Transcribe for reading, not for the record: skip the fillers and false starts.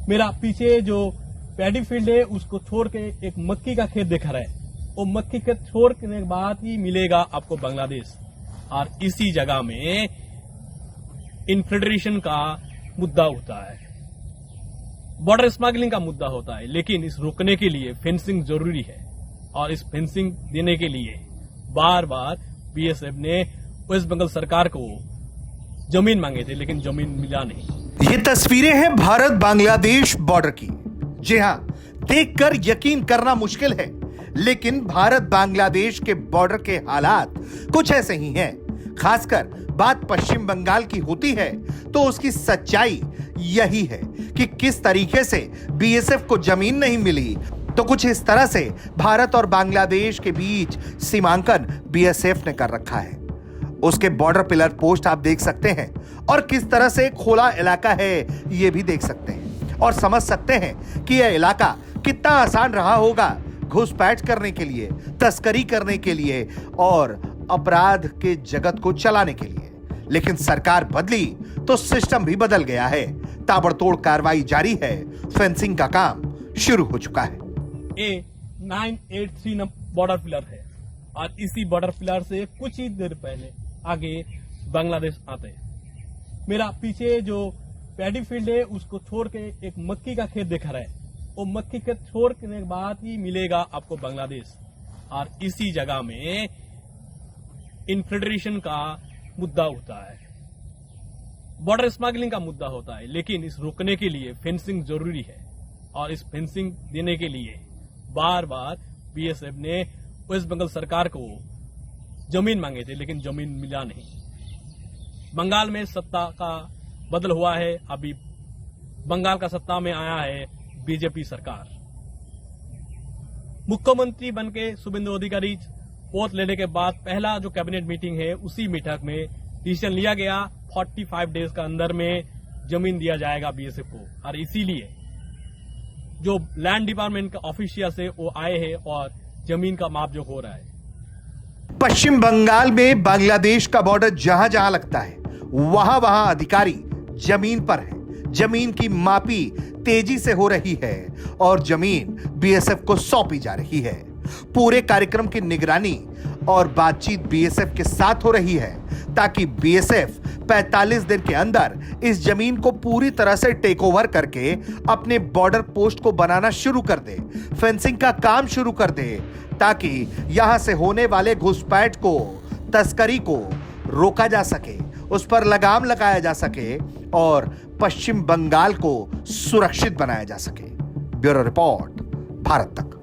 मेरा पीछे जो पैडी फील्ड है उसको छोड़ के एक मक्की का खेत दिख रहा है। वो मक्की खेत छोड़ने के बाद ही मिलेगा आपको बांग्लादेश। और इसी जगह में इन्फिल्ट्रेशन का मुद्दा होता है, बॉर्डर स्मगलिंग का मुद्दा होता है। लेकिन इस रोकने के लिए फेंसिंग जरूरी है और इस फेंसिंग देने के लिए बार बार बीएसएफ ने वेस्ट बंगाल सरकार को जमीन मांगे थे, लेकिन जमीन मिला नहीं। ये तस्वीरें हैं भारत बांग्लादेश बॉर्डर की। जी हां, देखकर यकीन करना मुश्किल है, लेकिन भारत बांग्लादेश के बॉर्डर के हालात कुछ ऐसे ही हैं। खासकर बात पश्चिम बंगाल की होती है तो उसकी सच्चाई यही है कि किस तरीके से बीएसएफ को जमीन नहीं मिली, तो कुछ इस तरह से भारत और बांग्लादेश के बीच सीमांकन बीएसएफ ने कर रखा है। उसके बॉर्डर पिलर पोस्ट आप देख सकते हैं और किस तरह से खुला इलाका है ये भी देख सकते हैं और समझ सकते हैं कि यह इलाका कितना आसान रहा होगा घुसपैठ करने के लिए, तस्करी करने के लिए और अपराध के जगत को चलाने के लिए। लेकिन सरकार बदली तो सिस्टम भी बदल गया है। ताबड़तोड़ कार्रवाई जारी है, फेंसिंग का काम शुरू हो चुका है। ये 983 बॉर्डर पिलर है और इसी बॉर्डर पिलर से कुछ ही देर पहले आगे बांग्लादेश आते हैं। मेरा पीछे जो पैडी फील्ड है उसको छोड़ के एक मक्की का खेत दिख रहा है। वो मक्की खेत छोड़ने के बाद ही मिलेगा आपको बांग्लादेश। और इसी जगह में इन्फिल्ट्रेशन का मुद्दा होता है, बॉर्डर स्मगलिंग का मुद्दा होता है। लेकिन इस रोकने के लिए फेंसिंग जरूरी है और इस फेंसिंग देने के लिए बार बार बीएसएफ ने वेस्ट बंगाल सरकार को जमीन मांगे थे, लेकिन जमीन मिला नहीं। बंगाल में सत्ता का बदल हुआ है, अभी बंगाल का सत्ता में आया है बीजेपी सरकार। मुख्यमंत्री बनके शुभेंदु अधिकारी ओथ लेने के बाद पहला जो कैबिनेट मीटिंग है उसी मीटिंग में डिसीजन लिया गया 45 डेज का अंदर में जमीन दिया जाएगा बीएसएफ को। और इसीलिए जो लैंड डिपार्टमेंट का ऑफिशियल है वो आए हैं और जमीन का मापजोख हो रहा है। पश्चिम बंगाल में बांग्लादेश का बॉर्डर जहां जहां लगता है वहां वहां अधिकारी जमीन पर है। जमीन की मापी तेजी से हो रही है और जमीन बीएसएफ को सौंपी जा रही है। पूरे कार्यक्रम की निगरानी और बातचीत बीएसएफ के साथ हो रही है ताकि बीएसएफ 45 दिन के अंदर इस जमीन को पूरी तरह से टेक ओवर करके अपने बॉर्डर पोस्ट को बनाना शुरू कर दे, फेंसिंग का काम शुरू कर दे, ताकि यहां से होने वाले घुसपैठ को, तस्करी को रोका जा सके, उस पर लगाम लगाया जा सके और पश्चिम बंगाल को सुरक्षित बनाया जा सके। ब्यूरो रिपोर्ट, भारत तक।